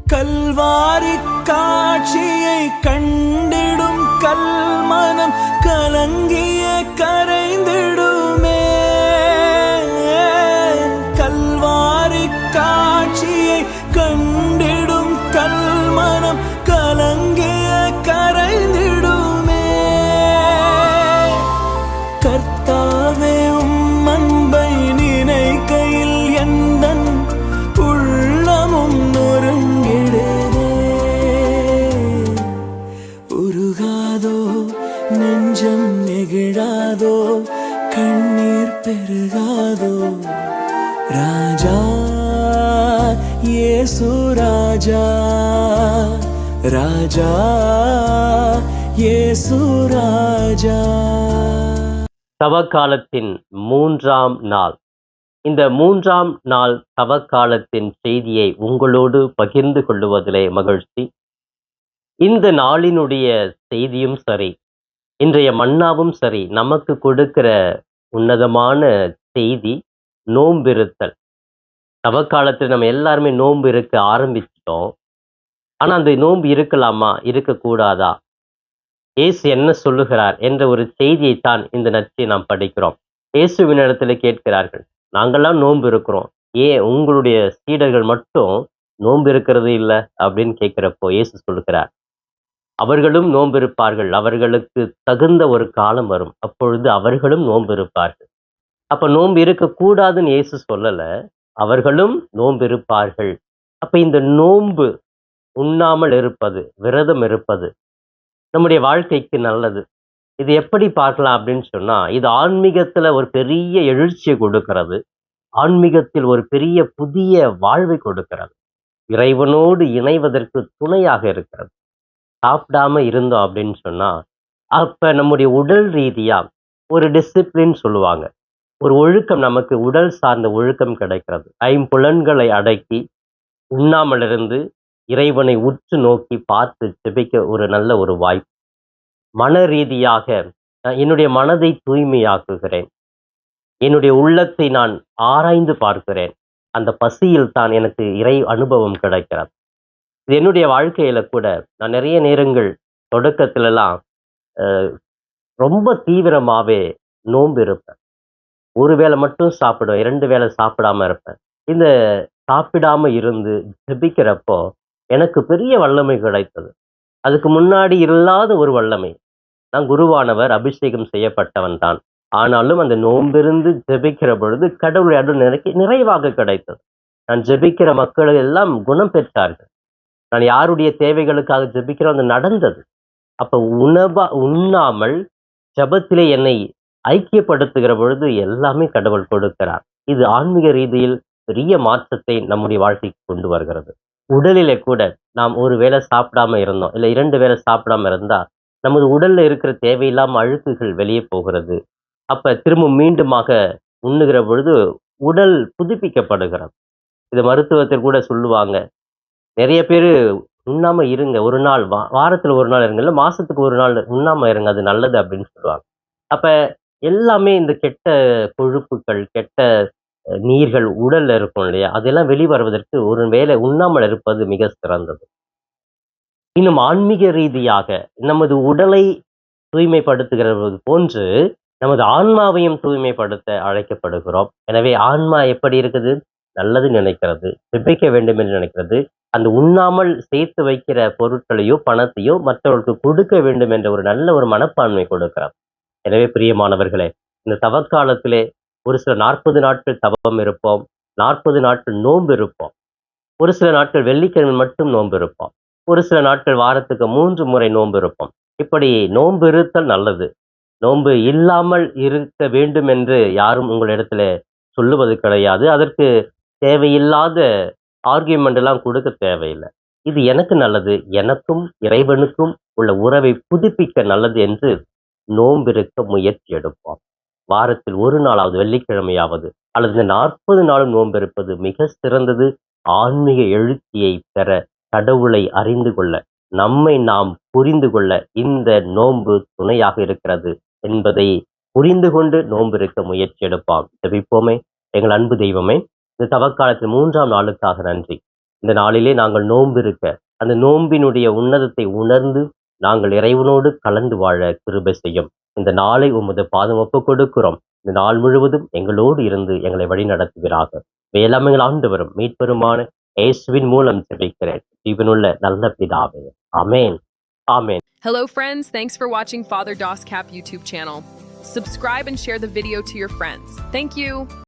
கல்வாரி காட்சியை கண்டிடும் கல்மனம் கலங்கிய கரைந்திடுமே. கல்வாரி காட்சியை கண்டிடும் கல்மனம் கலங்கிய கரைந்திடுமே. கர்த்தாவே உம் அன்பை நினைக்கையில் எந்தன் உள்ளமும் நொறுங்கிடுதே. உருகாதோ நெஞ்சம் நெகிழாதோ கண்ணீர் பெருகாதோ. ராஜா இயேசு ராஜா, ராஜா இயேசு ராஜா. தவக்காலத்தின் 3ஆம் நாள். இந்த 3ஆம் நாள் தவக்காலத்தின் செய்தியை உங்களோடு பகிர்ந்து கொள்ளுவதிலே மகிழ்ச்சி. இந்த நாளினுடைய செய்தியும் சரி, இன்றைய மன்னாவும் சரி, நமக்கு கொடுக்கிற உன்னதமான செய்தி நோம்பிருத்தல். தவக்காலத்தில் நம்ம எல்லாருமே நோன்பு இருக்க ஆரம்பிச்சிட்டோம். ஆனா அந்த நோன்பு இருக்கலாமா, இருக்கக்கூடாதா, இயேசு என்ன சொல்லுகிறார் என்ற ஒரு செய்தியைத்தான் இந்த நற்செய்தியை நாம் படிக்கிறோம். இயேசுவினிடத்துல கேட்கிறார்கள், நாங்கெல்லாம் நோன்பு இருக்கிறோம், ஏன் உங்களுடைய சீடர்கள் மட்டும் நோன்பு இருக்கிறது இல்லை அப்படின்னு கேட்கிறப்போ இயேசு சொல்லுகிறார், அவர்களும் நோன்பு இருப்பார்கள், அவர்களுக்கு தகுந்த ஒரு காலம் வரும், அப்பொழுது அவர்களும் நோன்பு இருப்பார்கள். அப்ப நோன்பு இருக்கக்கூடாதுன்னு இயேசு சொல்லல, அவர்களும் நோன்பு இருப்பார்கள். அப்ப இந்த நோன்பு, உண்ணாமல் இருப்பது, விரதம் இருப்பது நம்முடைய வாழ்க்கைக்கு நல்லது. இது எப்படி பார்க்கலாம் அப்படின்னு சொன்னா, இது ஆன்மீகத்துல ஒரு பெரிய எழுச்சியை கொடுக்கிறது, ஆன்மீகத்தில் ஒரு பெரிய புதிய வாழ்வை கொடுக்கிறது, இறைவனோடு இணைவதற்கு துணையாக இருக்கிறது. சாப்பிடாம இருந்தோம் அப்படின்னு சொன்னா, அப்ப நம்முடைய உடல் ரீதியா ஒரு டிசிப்ளின் சொல்லுவாங்க, ஒரு ஒழுக்கம், நமக்கு உடல் சார்ந்த ஒழுக்கம் கிடைக்கிறது. ஐம்புலன்களை அடக்கி உண்ணாமல் இருந்து இறைவனை உற்று நோக்கி பார்த்து ஜெபிக்க ஒரு நல்ல ஒரு வாய்ப்பு. மன ரீதியாக என்னுடைய மனதை தூய்மையாக்குகிறேன், என்னுடைய உள்ளத்தை நான் ஆராய்ந்து பார்க்கிறேன், அந்த பசியில் தான் எனக்கு இறை அனுபவம் கிடைக்கிறது. இது என்னுடைய வாழ்க்கையில கூட நான் நிறைய நேரங்கள் தொடக்கத்திலலாம் ரொம்ப தீவிரமாவே நோன்பு இருப்பேன். ஒரு வேளை மட்டும் சாப்பிடுவேன், 2 வேளை சாப்பிடாம இருப்பேன். இந்த சாப்பிடாம இருந்து ஜெபிக்கிறப்போ எனக்கு பெரிய வல்லமை கிடைத்தது. அதுக்கு முன்னாடி இல்லாத ஒரு வல்லமை. நான் குருவானவர், அபிஷேகம் செய்யப்பட்டவன் தான். ஆனாலும் அந்த நோம்பிருந்து ஜெபிக்கிற பொழுது கடவுளை அருள் நிறைவாக கிடைத்தது. நான் ஜெபிக்கிற மக்கள் எல்லாம் குணம் பெற்றார்கள். நான் யாருடைய தேவைகளுக்காக ஜெபிக்கிறோம் அது நடந்தது. அப்ப உண்ணாமல் ஜெபத்திலே என்னை ஐக்கியப்படுத்துகிற பொழுது எல்லாமே கடவுள் கொடுக்கிறார். இது ஆன்மீக ரீதியில் பெரிய மாற்றத்தை நம்முடைய வாழ்க்கைக்கு கொண்டு வருகிறது. உடலிலே கூட நாம் ஒரு வேளை சாப்பிடாம இருந்தோம், இல்லை 2 வேளை சாப்பிடாம இருந்தா நமது உடல்ல இருக்கிற தேவையில்லாம அழுக்குகள் வெளியே போகிறது. அப்ப திரும்ப மீண்டுமாக உண்ணுகிற பொழுது உடல் புதுப்பிக்கப்படுகிறது. இது மருத்துவத்தில் கூட சொல்லுவாங்க, நிறைய பேர் உண்ணாம இருங்க, ஒரு நாள் வாரத்துல ஒரு நாள் இருங்க, இல்லை மாசத்துக்கு ஒரு நாள் உண்ணாம இருங்க, அது நல்லது அப்படின்னு சொல்லுவாங்க. அப்ப எல்லாமே இந்த கெட்ட கொழுப்புகள், கெட்ட நீர்கள் உடல்ல இருக்கும் இல்லையா, அதெல்லாம் வெளிவருவதற்கு ஒரு வேளை உண்ணாமல் இருப்பது மிக சிறந்தது. இன்னும் ஆன்மீக ரீதியாக நமது உடலை தூய்மைப்படுத்துகிறது போன்று நமது ஆன்மாவையும் தூய்மைப்படுத்த அழைக்கப்படுகிறோம். எனவே ஆன்மா எப்படி இருக்குது, நல்லது நினைக்கிறது, ஜெபிக்க வேண்டும் என்று நினைக்கிறது, அந்த உண்ணாமல் சேர்த்து வைக்கிற பொருட்களையோ பணத்தையோ மற்றவர்களுக்கு கொடுக்க வேண்டும் என்ற ஒரு நல்ல ஒரு மனப்பான்மை கொடுக்கிறார். எனவே பிரியமானவர்களே, இந்த தவக்காலத்திலே ஒரு சில 40 நாட்கள் தவம் இருப்போம், 40 நாட்கள் நோன்பு இருப்போம், ஒரு சில நாட்கள் வெள்ளிக்கிழமை மட்டும் நோன்பு இருப்போம், ஒரு சில நாட்கள் வாரத்துக்கு 3 முறை நோன்பு இருப்போம். இப்படி நோன்பு இருத்தல் நல்லது. நோன்பு இல்லாமல் இருக்க வேண்டும் என்று யாரும் உங்களிடத்துல சொல்லுவது கிடையாது. அதற்கு தேவையில்லாத ஆர்கியூமெண்ட் எல்லாம் கொடுக்க தேவையில்லை. இது எனக்கு நல்லது, எனக்கும் இறைவனுக்கும் உள்ள உறவை புதுப்பிக்க நல்லது என்று நோம்பிருக்க முயற்சி எடுப்போம். வாரத்தில் ஒரு நாளாவது, வெள்ளிக்கிழமையாவது அல்லது இந்த 40 நாளும் நோன்பு இருப்பது மிக சிறந்தது. ஆன்மீக எழுச்சியை பெற, கடவுளை அறிந்து கொள்ள, நம்மை நாம் புரிந்து கொள்ள இந்த நோன்பு துணையாக இருக்கிறது என்பதை புரிந்து கொண்டு நோன்பு இருக்க முயற்சி எடுப்பாம். ஜெபிப்போமே. எங்கள் அன்பு தெய்வமே, இந்த தவக்காலத்தில் 3ஆம் நாளுக்காக நன்றி. இந்த நாளிலே நாங்கள் நோன்பு இருக்க அந்த நோன்பினுடைய உன்னதத்தை உணர்ந்து நாங்கள் இறைவனோடு கலந்து வாழ கிருபை செய்யும். இந்த நாளை உமது பாதம் ஒப்புக் கொடுக்கிறோம். இந்த நாள் முழுவதும் எங்களோடு இருந்து எங்களை வழி நடத்துவீராக. வேளாண்மைகள் ஆண்டவரும் மீட்பெருமான இயேசுவின் மூலம் ஜெபிக்கிறேன் ஜீவனுள்ள நல்ல பிதாவே. ஆமென். ஆமென். Hello friends, thanks for watching Father Dos Cap YouTube channel. Subscribe and share the video to your friends. Thank you.